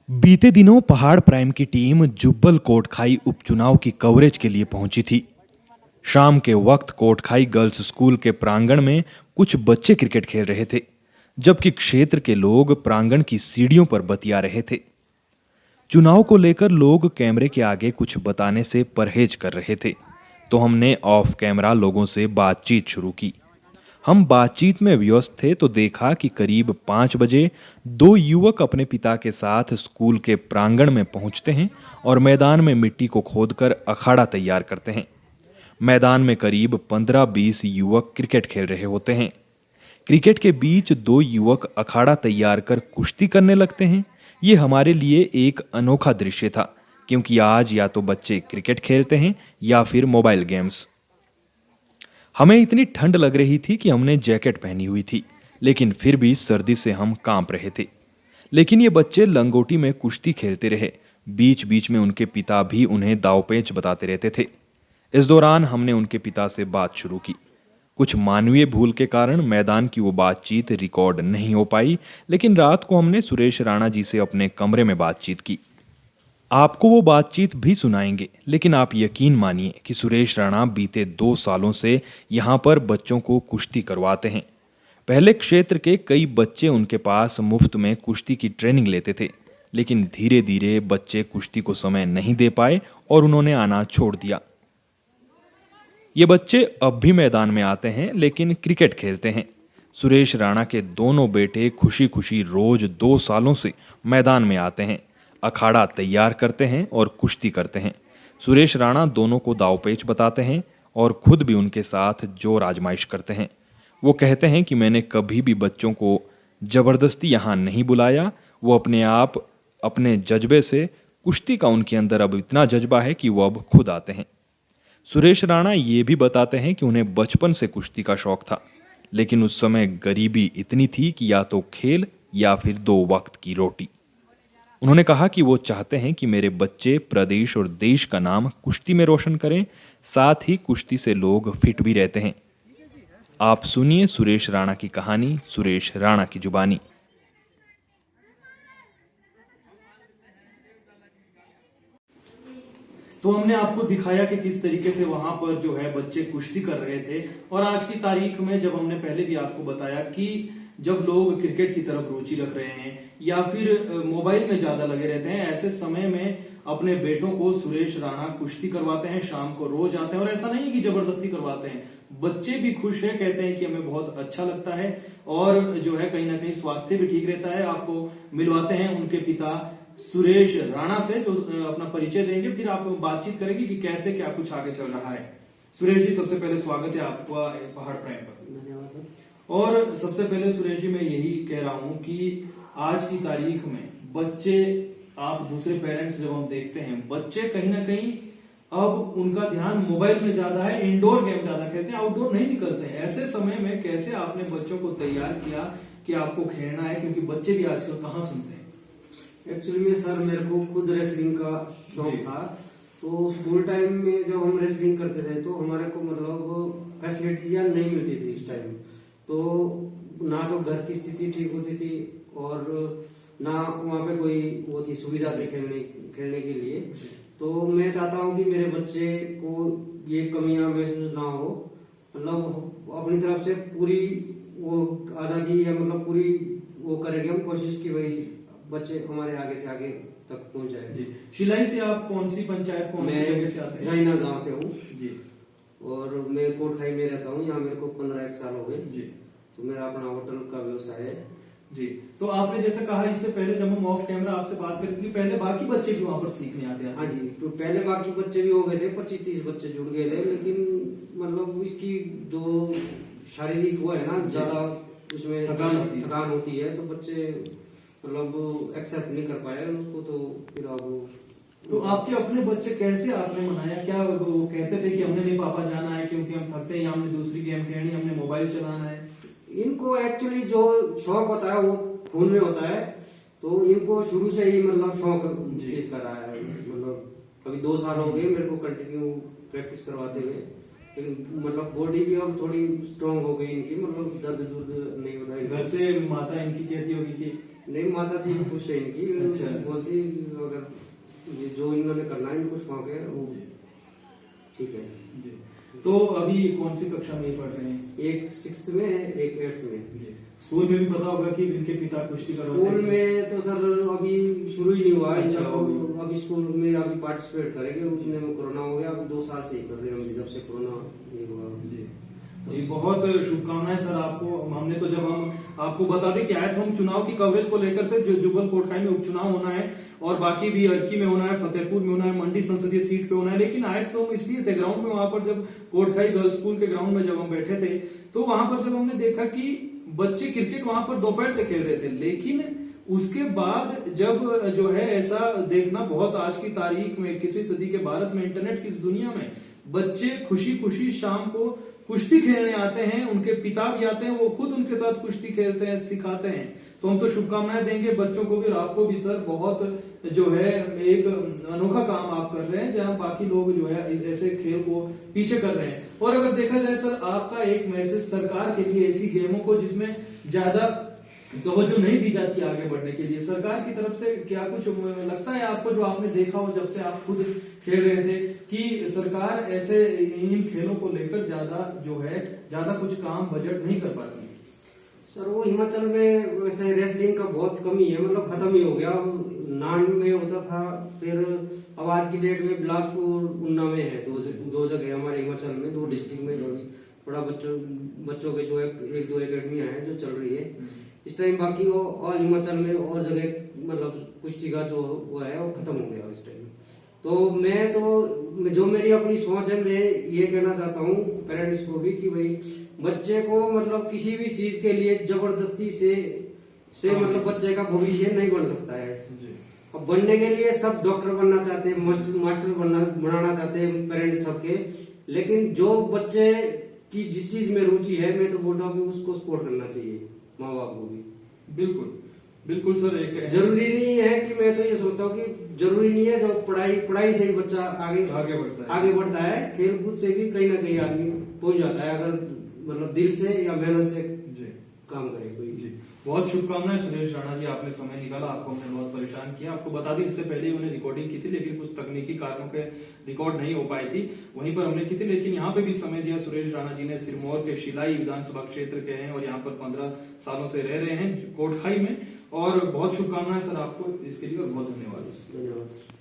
बीते दिनों पहाड़ प्राइम की टीम जुब्बल कोटखाई उपचुनाव की कवरेज के लिए पहुंची थी। शाम के वक्त कोटखाई गर्ल्स स्कूल के प्रांगण में कुछ बच्चे क्रिकेट खेल रहे थे, जबकि क्षेत्र के लोग प्रांगण की सीढ़ियों पर बतिया रहे थे। चुनाव को लेकर लोग कैमरे के आगे कुछ बताने से परहेज कर रहे थे, तो हमने ऑफ कैमरा लोगों से बातचीत शुरू की। हम बातचीत में व्यस्त थे तो देखा कि करीब 5 बजे दो युवक अपने पिता के साथ स्कूल के प्रांगण में पहुंचते हैं और मैदान में मिट्टी को खोदकर अखाड़ा तैयार करते हैं। मैदान में करीब 15-20 युवक क्रिकेट खेल रहे होते हैं। क्रिकेट के बीच दो युवक अखाड़ा तैयार कर कुश्ती करने लगते हैं। ये हमारे लिए एक अनोखा दृश्य था, क्योंकि आज या तो बच्चे क्रिकेट खेलते हैं या फिर मोबाइल गेम्स। हमें इतनी ठंड लग रही थी कि हमने जैकेट पहनी हुई थी, लेकिन फिर भी सर्दी से हम कांप रहे थे। लेकिन ये बच्चे लंगोटी में कुश्ती खेलते रहे। बीच बीच में उनके पिता भी उन्हें दावपेच बताते रहते थे। इस दौरान हमने उनके पिता से बात शुरू की। कुछ मानवीय भूल के कारण मैदान की वो बातचीत रिकॉर्ड नहीं हो पाई, लेकिन रात को हमने सुरेश राणा जी से अपने कमरे में बातचीत की। आपको वो बातचीत भी सुनाएंगे, लेकिन आप यकीन मानिए कि सुरेश राणा बीते 2 सालों से यहाँ पर बच्चों को कुश्ती करवाते हैं। पहले क्षेत्र के कई बच्चे उनके पास मुफ्त में कुश्ती की ट्रेनिंग लेते थे, लेकिन धीरे धीरे बच्चे कुश्ती को समय नहीं दे पाए और उन्होंने आना छोड़ दिया। ये बच्चे अब भी मैदान में आते हैं, लेकिन क्रिकेट खेलते हैं। सुरेश राणा के दोनों बेटे खुशी खुशी रोज 2 सालों से मैदान में आते हैं, अखाड़ा तैयार करते हैं और कुश्ती करते हैं। सुरेश राणा दोनों को दावपेच बताते हैं और खुद भी उनके साथ जोर आजमाइश करते हैं। वो कहते हैं कि मैंने कभी भी बच्चों को जबरदस्ती यहाँ नहीं बुलाया। वो अपने आप, अपने जज्बे से, कुश्ती का उनके अंदर अब इतना जज्बा है कि वो अब खुद आते हैं। सुरेश राणा ये भी बताते हैं कि उन्हें बचपन से कुश्ती का शौक था, लेकिन उस समय गरीबी इतनी थी कि या तो खेल या फिर 2 वक्त की रोटी। उन्होंने कहा कि वो चाहते हैं कि मेरे बच्चे प्रदेश और देश का नाम कुश्ती में रोशन करें, साथ ही कुश्ती से लोग फिट भी रहते हैं। आप सुनिए सुरेश राणा की कहानी, सुरेश राणा की जुबानी। तो हमने आपको दिखाया कि किस तरीके से वहां पर जो है बच्चे कुश्ती कर रहे थे, और आज की तारीख में जब हमने पहले भी आपको बताया कि जब लोग क्रिकेट की तरफ रुचि रख रहे हैं या फिर मोबाइल में ज्यादा लगे रहते हैं, ऐसे समय में अपने बेटों को सुरेश राणा कुश्ती करवाते हैं। शाम को रोज आते हैं और ऐसा नहीं कि जबरदस्ती करवाते हैं, बच्चे भी खुश है, कहते हैं कि हमें बहुत अच्छा लगता है और जो है कहीं ना कहीं स्वास्थ्य भी ठीक रहता है। आपको मिलवाते हैं उनके पिता सुरेश राणा से, जो अपना परिचय देंगे, फिर आप बातचीत करेंगे कि कैसे क्या कुछ आगे चल रहा है। सुरेश जी, सबसे पहले स्वागत है आपका पहाड़ प्राइम पर। धन्यवाद सर। और सबसे पहले सुरेश जी, मैं यही कह रहा हूं कि आज की तारीख में बच्चे, आप दूसरे पेरेंट्स जब हम देखते हैं, बच्चे कहीं ना कहीं अब उनका ध्यान मोबाइल में ज्यादा है, इंडोर गेम ज्यादा खेलते हैं, आउटडोर नहीं निकलते हैं। ऐसे समय में कैसे आपने बच्चों को तैयार किया कि आपको खेलना है, क्योंकि बच्चे भी आजकल कहाँ सुनते हैं। एक्चुअली में सर, मेरे को खुद रेसलिंग का शौक था। तो स्कूल टाइम में जब हम रेसलिंग करते थे तो हमारे को मतलब फैसिलिटीज नहीं मिलती थी उस टाइम। तो ना तो घर की स्थिति ठीक होती थी और ना वहाँ पे कोई वो थी सुविधा थी खेलने के लिए। तो मैं चाहता हूँ कि मेरे बच्चे को ये कमियां महसूस ना हो, मतलब अपनी तरफ से पूरी वो आजादी या मतलब पूरी वो करेंगे हम कोशिश की भाई बच्चे हमारे आगे से आगे तक पहुंच जाए। जी, शिलाई से आप कौन सी पंचायत, कौन सी जगह से आते हैं? रायना गांव से हूँ जी। और मैं कोटखाई में रहता हूँ। यहाँ मेरे को 15 साल हो गए जी। तो मेरा अपना होटल का व्यवसाय है। जी, तो आपने जैसे कहा इससे पहले जब हम ऑफ कैमरा आपसे बात करी थी, पहले बाकी बच्चे भी वहां पर सीखने आते हैं। हाँ जी, तो पहले बाकी बच्चे भी हो गए थे, 25-30 बच्चे जुड़ गए थे, लेकिन मतलब इसकी जो शारीरिक वो है ना ज्यादा, उसमें थकान होती है, तो बच्चे मतलब एक्सेप्ट नहीं कर पाए उसको। तो फिर अब तो आपके अपने बच्चे कैसे आपने मनाया? क्या वो कहते थे कि हमने नहीं पापा जाना है क्योंकि हम थकते हैं, या हमने दूसरी गेम खेलनी, हमने मोबाइल चलाना है? इनको एक्चुअली जो शौक होता है वो खून में होता है, तो इनको शुरू से ही मतलब शौक चीज का रहा है। मतलब अभी 2 साल हो गए मेरे को कंटिन्यू प्रैक्टिस करवाते हुए, मतलब बॉडी भी अब थोड़ी स्ट्रांग हो गई इनकी, मतलब दर्द दुर्द नहीं होता है। घर से माता इनकी कहती होगी कि नहीं, माता थी खुश है इनकी। अच्छा। बोलती अगर ये जो इन्होंने करना है इनको शौक है वो ठीक है। जी। तो अभी कौन सी कक्षा में ये पढ़ रहे हैं? एक 6th में है, एक 8th में। जी। स्कूल में भी पता होगा कि इनके पिता कुश्ती करवाते स्कूल हैं। में तो सर अभी शुरू ही नहीं हुआ है। अच्छा, जब अभी स्कूल में अभी पार्टिसिपेट करेंगे, उतने में कोरोना हो गया। अभी 2 साल से ही कर रहे हैं हम, जब से कोरोना ये हुआ। जी जी, बहुत शुभकामनाएं सर आपको। हमने तो जब हम आपको बता दें कि आए थे हम चुनाव की कवरेज को लेकर थे, जो जुब्बल कोटखाई में उपचुनाव होना है और बाकी भी अर्की में होना है, फतेहपुर में होना है, मंडी संसदीय सीट पे होना है, लेकिन आए तो हम इसलिए थे ग्राउंड में। वहां पर जब कोटखाई गर्ल्स स्कूल के ग्राउंड में जब हम बैठे थे तो वहां पर जब हमने देखा कि बच्चे क्रिकेट वहां पर दोपहर से खेल रहे थे, लेकिन उसके बाद जब जो है ऐसा देखना बहुत आज की तारीख में 21वीं सदी के भारत में, इंटरनेट की इस दुनिया में बच्चे खुशी खुशी शाम को कुश्ती खेलने आते हैं, उनके पिता भी आते हैं, वो खुद उनके साथ कुश्ती खेलते हैं, सिखाते हैं। तो हम तो शुभकामनाएं देंगे बच्चों को भी और आपको भी सर। बहुत जो है एक अनोखा काम आप कर रहे हैं, जहां बाकी लोग जो है ऐसे खेल को पीछे कर रहे हैं। और अगर देखा जाए सर, आपका एक मैसेज सरकार के लिए, ऐसी गेमों को जिसमें ज्यादा तवज्जो नहीं दी जाती आगे बढ़ने के लिए, सरकार की तरफ से क्या कुछ लगता है आपको, जो आपने देखा हो जब से आप खुद खेल रहे थे, कि सरकार ऐसे इन खेलों को लेकर ज्यादा कुछ काम बजट नहीं कर पाती? सर वो हिमाचल में वैसे रेसलिंग का बहुत कमी है, मतलब खत्म ही हो गया। नान में होता था, फिर अब आज की डेट में बिलासपुर, उन्ना में है। दो जगह हमारे हिमाचल में, 2 डिस्ट्रिक्ट में जो भी थोड़ा बच्चों के जो 1-2 एकेडमियां हैं जो चल रही है इस टाइम। बाकी वो और हिमाचल में और जगह मतलब कुश्ती का जो वो है वो खत्म हो गया इस टाइम। तो जो मेरी अपनी सोच है, मैं ये कहना चाहता हूँ पेरेंट्स को भी कि भाई बच्चे को मतलब किसी भी चीज के लिए जबरदस्ती से मतलब बच्चे का भविष्य नहीं बन सकता है। अब बनने के लिए सब डॉक्टर बनना चाहते हैं, मास्टर बनाना चाहते हैं पेरेंट्स सबके, लेकिन जो बच्चे की जिस चीज में रुचि है, मैं तो बोलता हूँ कि उसको सपोर्ट करना चाहिए माँ बाप को भी। बिल्कुल बिल्कुल सर। एक जरूरी नहीं है कि, मैं तो ये सोचता हूँ कि जरूरी नहीं है जो पढ़ाई से ही बच्चा आगे बढ़ता है, खेल कूद से भी कहीं ना कहीं आदमी पहुंच जाता है, अगर मतलब दिल से या मेहनत से काम करे कोई। जी, बहुत शुभकामनाएं सुरेश राणा जी, आपने समय निकाला। आपको हमने बहुत परेशान किया। आपको बता दें इससे पहले उन्होंने रिकॉर्डिंग की थी, लेकिन कुछ तकनीकी कारणों के रिकॉर्ड नहीं हो पाई थी, वहीं पर हमने की थी। लेकिन यहाँ पे भी समय दिया सुरेश राणा जी ने। सिरमौर के शिलाई विधानसभा क्षेत्र के हैं और यहाँ पर 15 सालों से रह रहे हैं कोटखाई में। और बहुत शुभकामनाएं सर आपको इसके लिए और बहुत धन्यवाद। धन्यवाद।